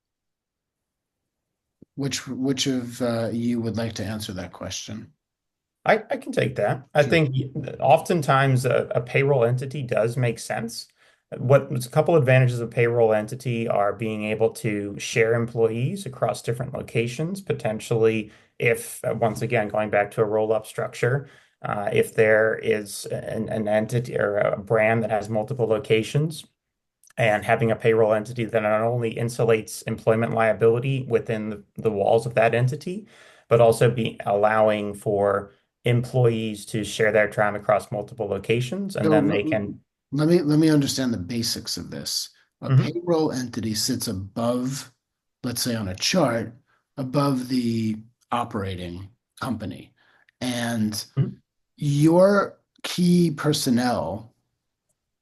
Which of you would like to answer that question? I can take that. I Sure. think oftentimes a payroll entity does make sense. What's a couple advantages of payroll entity are being able to share employees across different locations, potentially if, once again, going back to a roll-up structure, if there is an entity or a brand that has multiple locations, and having a payroll entity that not only insulates employment liability within the walls of that entity, but also be allowing for employees to share their time across multiple locations, and So then they can. let me understand the basics of this. A Mhm. payroll entity sits above, let's say on a chart, above the operating company. And Mhm. your key personnel,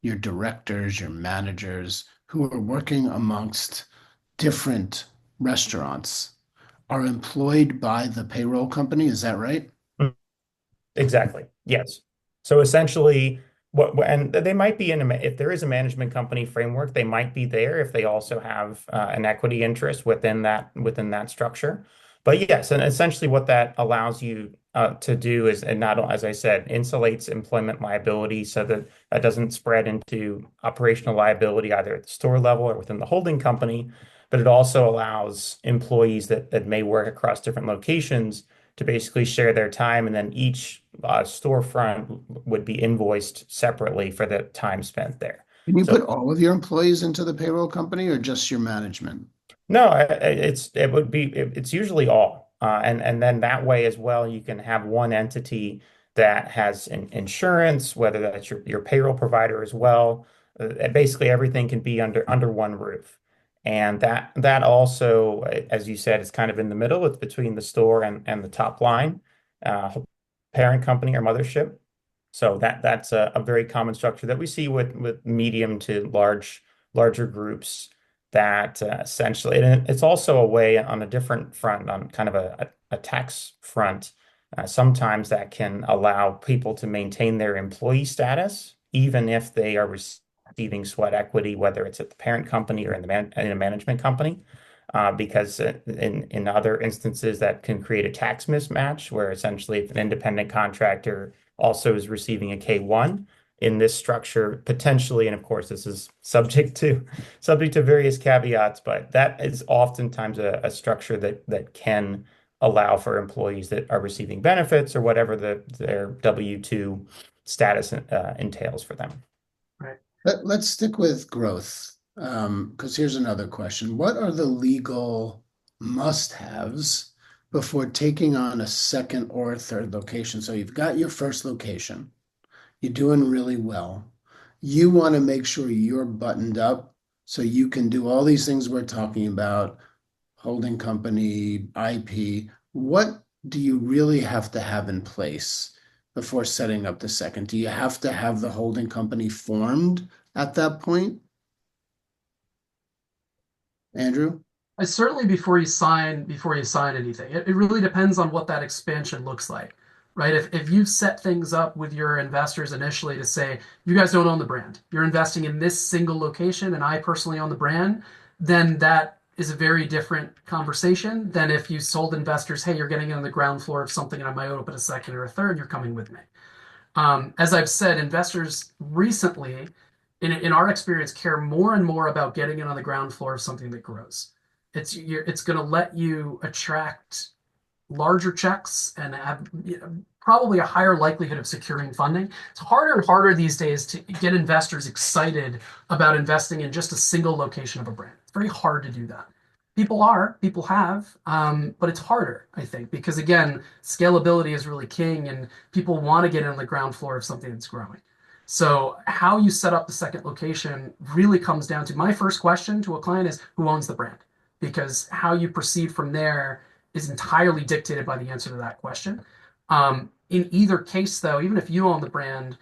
your directors, your managers who are working amongst different restaurants are employed by the payroll company. Is that right? Exactly. Yes. So essentially, and they might be if there is a management company framework, they might be there if they also have an equity interest within that structure. But yes, and essentially what that allows you to do is, and not as I said, insulates employment liability so that that doesn't spread into operational liability either at the store level or within the holding company. But it also allows employees that may work across different locations to basically share their time, and then each storefront would be invoiced separately for the time spent there. Can you So put all of your employees into the payroll company or just your management? no, it's usually all, and then that way as well, you can have one entity that has insurance, whether that's your payroll provider as well. Basically, everything can be under one roof, and that also, as you said, is kind of in the middle. It's between the store and the top line, uh, parent company or mothership. So that's a very common structure that we see with medium to larger groups that essentially, and it's also a way on a different front, on kind of a tax front. Sometimes that can allow people to maintain their employee status, even if they are receiving sweat equity, whether it's at the parent company or in a management company. Because in other instances, that can create a tax mismatch where essentially, if an independent contractor also is receiving a K-1 in this structure, potentially, and of course, this is subject to various caveats, but that is oftentimes a structure that can allow for employees that are receiving benefits or whatever their W-2 status entails for them. Right. Let's stick with growth, because here's another question. What are the legal must-haves before taking on a second or a third location? So you've got your first location, you're doing really well. You want to make sure you're buttoned up so you can do all these things we're talking about, holding company, IP. What do you really have to have in place before setting up the second? Do you have to have the holding company formed at that point, Andrew? Certainly before you sign anything. It really depends on what that expansion looks like, right? If you set things up with your investors initially to say, you guys don't own the brand, you're investing in this single location, and I personally own the brand, then that is a very different conversation than if you sold investors, hey, you're getting in on the ground floor of something and I might open a second or a third, you're coming with me. As I've said, investors recently, in our experience, care more and more about getting in on the ground floor of something that grows. It's going to let you attract larger checks and have probably a higher likelihood of securing funding. It's harder and harder these days to get investors excited about investing in just a single location of a brand. It's very hard to do that. People have, but it's harder, I think, because again, scalability is really king and people want to get in on the ground floor of something that's growing. So how you set up the second location really comes down to my first question to a client is who owns the brand? Because how you proceed from there is entirely dictated by the answer to that question. In either case, though, even if you own the brand,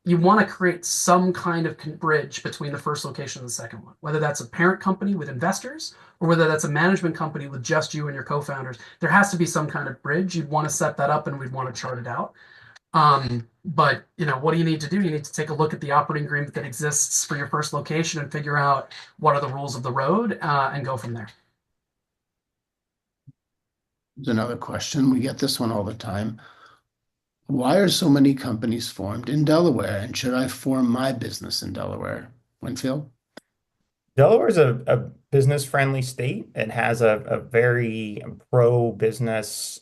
you want to create some kind of bridge between the first location and the second one, whether that's a parent company with investors or whether that's a management company with just you and your co-founders. There has to be some kind of bridge. You'd want to set that up and we'd want to chart it out. But what do you need to do? You need to take a look at the operating agreement that exists for your first location and figure out what are the rules of the road and go from there. There's another question. We get this one all the time. Why are so many companies formed in Delaware? And should I form my business in Delaware? Winfield? Delaware is a business-friendly state. It has a very pro-business,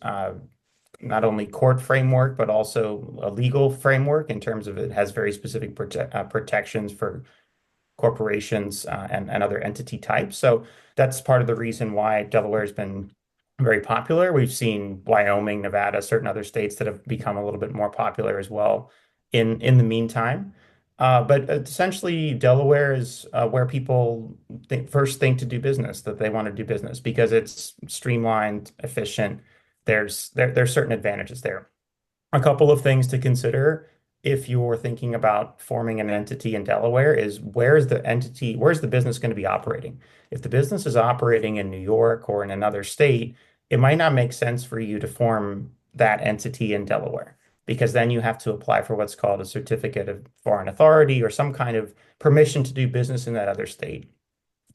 not only court framework, but also a legal framework in terms of it has very specific protections for corporations and other entity types. So that's part of the reason why Delaware has been very popular. We've seen Wyoming, Nevada, certain other states that have become a little bit more popular as well in the meantime. But essentially, Delaware is where people first think to do business, that they want to do business because it's streamlined, efficient. There's certain advantages there. A couple of things to consider if you're thinking about forming an entity in Delaware is where's the business going to be operating? If the business is operating in New York or in another state, it might not make sense for you to form that entity in Delaware because then you have to apply for what's called a certificate of foreign authority or some kind of permission to do business in that other state.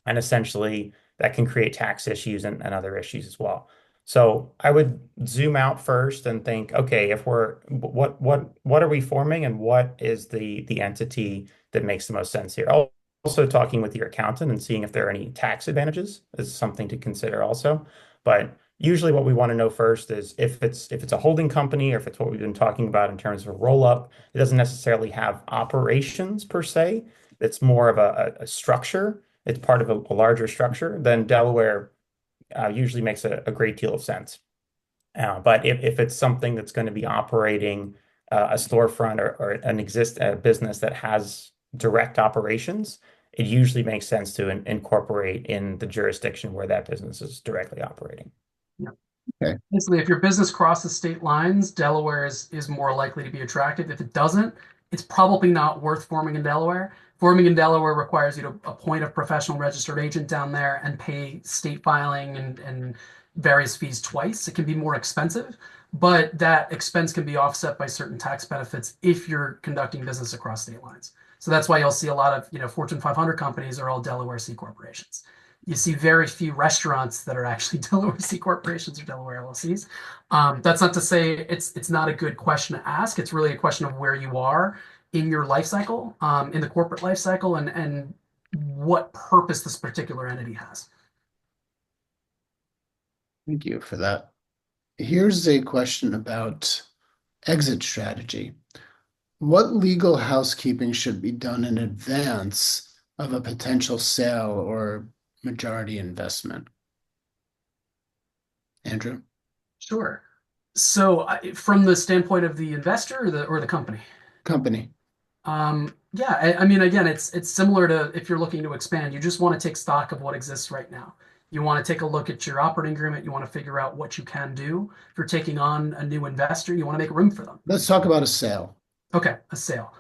And essentially, that can create tax issues and other issues as well. So I would zoom out first and think, okay, if what are we forming and what is the entity that makes the most sense here? Also talking with your accountant and seeing if there are any tax advantages is something to consider also. But usually what we want to know first is if it's a holding company or if it's what we've been talking about in terms of a roll up, it doesn't necessarily have operations per se. It's more of a structure. It's part of a larger structure. Then Delaware usually makes a great deal of sense. But if it's something that's going to be operating a storefront or a business that has direct operations, it usually makes sense to incorporate in the jurisdiction where that business is directly operating. Yeah. Okay. Basically, if your business crosses state lines, Delaware is more likely to be attractive. If it doesn't, it's probably not worth forming in Delaware. Forming in Delaware requires you to appoint a professional registered agent down there and pay state filing and various fees twice. It can be more expensive, but that expense can be offset by certain tax benefits if you're conducting business across state lines. So that's why you'll see a lot of Fortune 500 companies are all Delaware C corporations. You see very few restaurants that are actually Delaware C corporations or Delaware LLCs. That's not to say it's not a good question to ask. It's really a question of where you are in your life cycle, in the corporate life cycle, and what purpose this particular entity has. Thank you for that. Here's a question about exit strategy. What legal housekeeping should be done in advance of a potential sale or majority investment? Andrew? Sure. So, from the standpoint of the investor or the company? Company. Yeah, I mean, again, it's similar to if you're looking to expand, you just want to take stock of what exists right now. You want to take a look at your operating agreement. You want to figure out what you can do. If you're taking on a new investor, you want to make room for them. Let's talk about a sale. Okay, a sale.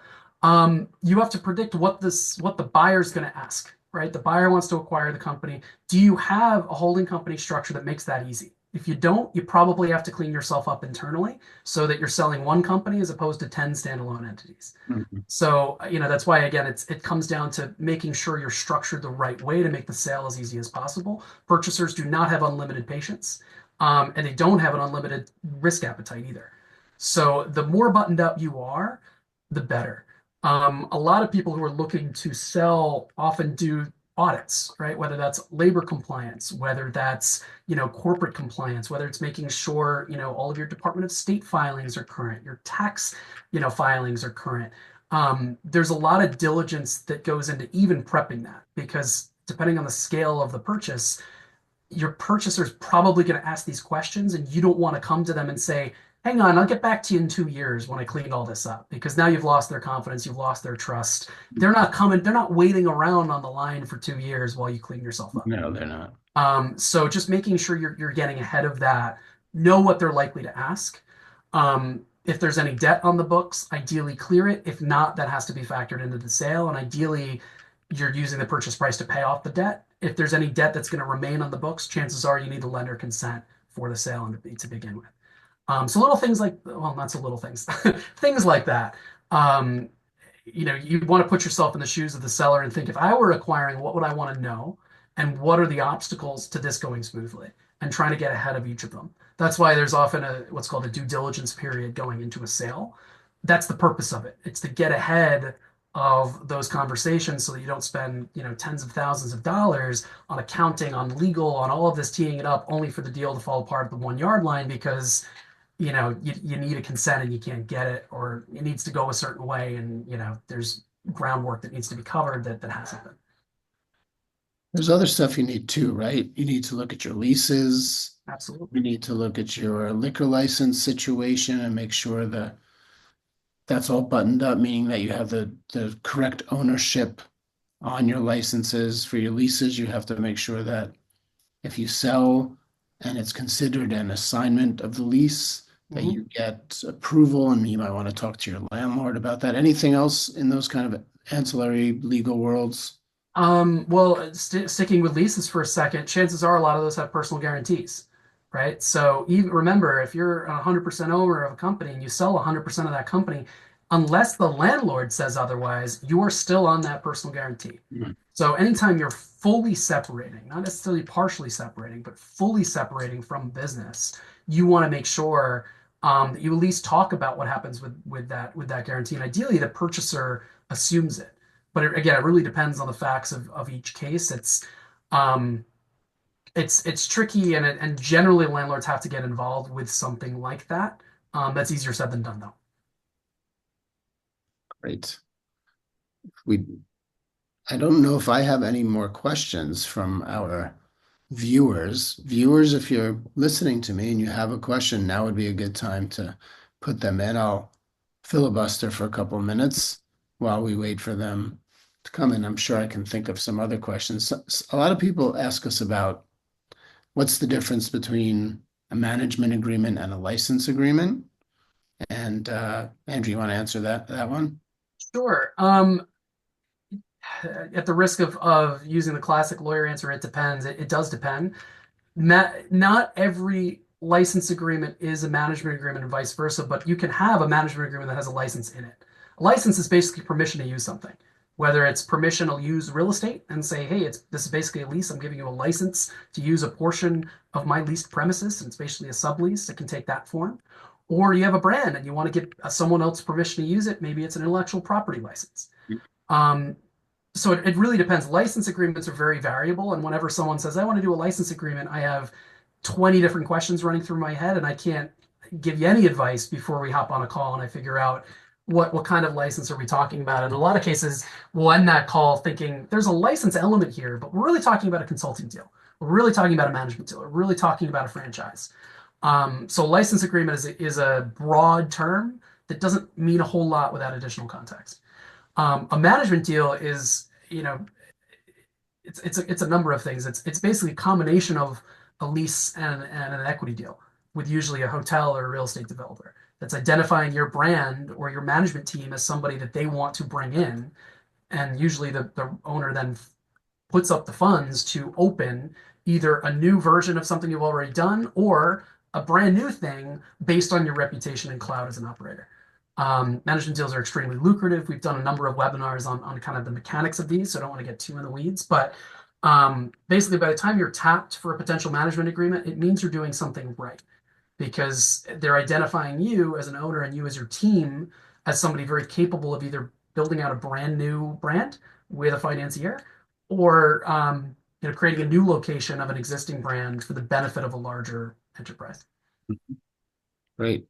You have to predict what the buyer's going to ask, right? The buyer wants to acquire the company. Do you have a holding company structure that makes that easy? If you don't, you probably have to clean yourself up internally so that you're selling one company as opposed to 10 standalone entities. Mhm. So, that's why again it comes down to making sure you're structured the right way to make the sale as easy as possible. Purchasers do not have unlimited patience, and they don't have an unlimited risk appetite either. So the more buttoned up you are, the better. A lot of people who are looking to sell often do audits, right? Whether that's labor compliance, whether that's, corporate compliance, whether it's making sure, all of your Department of State filings are current, your tax, filings are current. There's a lot of diligence that goes into even prepping that because depending on the scale of the purchase, your purchaser's probably going to ask these questions and you don't want to come to them and say, hang on, I'll get back to you in 2 years when I cleaned all this up because now you've lost their confidence, you've lost their trust. They're not waiting around on the line for 2 years while you clean yourself up. No, they're not. So just making sure you're getting ahead of that, know what they're likely to ask. If there's any debt on the books, ideally clear it. If not, that has to be factored into the sale. And ideally, you're using the purchase price to pay off the debt. If there's any debt that's going to remain on the books, chances are you need the lender consent for the sale and to begin with. So little things like, well, not so little things, things like that. Um, you want to put yourself in the shoes of the seller and think, if I were acquiring, what would I want to know? And what are the obstacles to this going smoothly? And trying to get ahead of each of them. That's why there's often what's called a due diligence period going into a sale. That's the purpose of it. It's to get ahead of those conversations so that you don't spend, tens of thousands of dollars on accounting, on legal, on all of this teeing it up only for the deal to fall apart at the 1 yard line because you need a consent and you can't get it, or it needs to go a certain way, and there's groundwork that needs to be covered that hasn't been. There's other stuff you need too, right? You need to look at your leases. You Absolutely. need to look at your liquor license situation and make sure that that's all buttoned up, meaning that you have the correct ownership on your licenses. For your leases, you have to make sure that if you sell and it's considered an assignment of the lease, that Mhm. you get approval, and you might want to talk to your landlord about that. Anything else in those kind of ancillary legal worlds? Well, sticking with leases for a second, chances are a lot of those have personal guarantees, right? So even remember, if you're a 100% owner of a company and you sell 100% of that company, unless the landlord says otherwise, you are still on that personal guarantee. Mhm. So anytime you're fully separating, not necessarily partially separating, but fully separating from business, you want to make sure that you at least talk about what happens with that guarantee, and ideally the purchaser assumes it. But again, it really depends on the facts of each case. Um, it's tricky, and generally landlords have to get involved with something like that. That's easier said than done, though. Great. We, I don't know if I have any more questions from our viewers. Viewers, if you're listening to me and you have a question, now would be a good time to put them in. I'll filibuster for a couple of minutes while we wait for them to come in. I'm sure I can think of some other questions. A lot of people ask us about what's the difference between a management agreement and a license agreement. And Andrew, you want to answer that one? Sure. At the risk of using the classic lawyer answer, it depends. It does depend. Not every license agreement is a management agreement and vice versa, but you can have a management agreement that has a license in it. A license is basically permission to use something, whether it's permission to use real estate and say, hey, this is basically a lease. I'm giving you a license to use a portion of my leased premises, and it's basically a sublease. It can take that form. Or you have a brand and you want to give someone else permission to use it. Maybe it's an intellectual property license. Um, so it really depends. License agreements are very variable, and whenever someone says, I want to do a license agreement, I have 20 different questions running through my head, and I can't give you any advice before we hop on a call and I figure out what kind of license are we talking about. In a lot of cases, we'll end that call thinking there's a license element here, but we're really talking about a consulting deal. We're really talking about a management deal. We're really talking about a franchise. So license agreement is a broad term that doesn't mean a whole lot without additional context. A management deal is, it's a number of things. It's basically a combination of a lease and an equity deal with usually a hotel or a real estate developer that's identifying your brand or your management team as somebody that they want to bring in. And usually the owner then puts up the funds to open either a new version of something you've already done or a brand new thing based on your reputation in cloud as an operator. Management deals are extremely lucrative. We've done a number of webinars on kind of the mechanics of these, so I don't want to get too in the weeds. But basically, by the time you're tapped for a potential management agreement, it means you're doing something right because they're identifying you as an owner and you as your team as somebody very capable of either building out a brand new brand with a financier or creating a new location of an existing brand for the benefit of a larger enterprise. Great.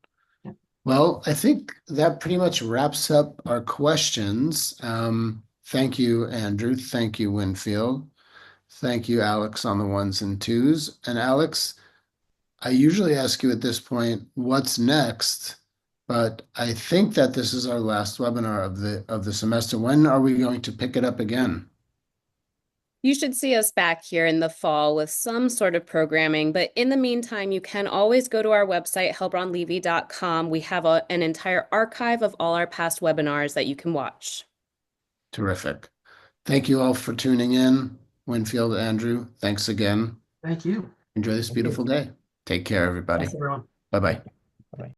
Well, I think that pretty much wraps up our questions. Thank you, Andrew. Thank you, Winfield. Thank you, Alex, on the ones and twos. And Alex, I usually ask you at this point, what's next? But I think that this is our last webinar of the semester. When are we going to pick it up again? You should see us back here in the fall with some sort of programming, but in the meantime, you can always go to our website, helbraunlevy.com. We have an entire archive of all our past webinars that you can watch. Terrific. Thank you all for tuning in. Winfield, Andrew, thanks again. Thank you. Enjoy this beautiful day. Take care, everybody. Thanks, everyone. Bye-bye.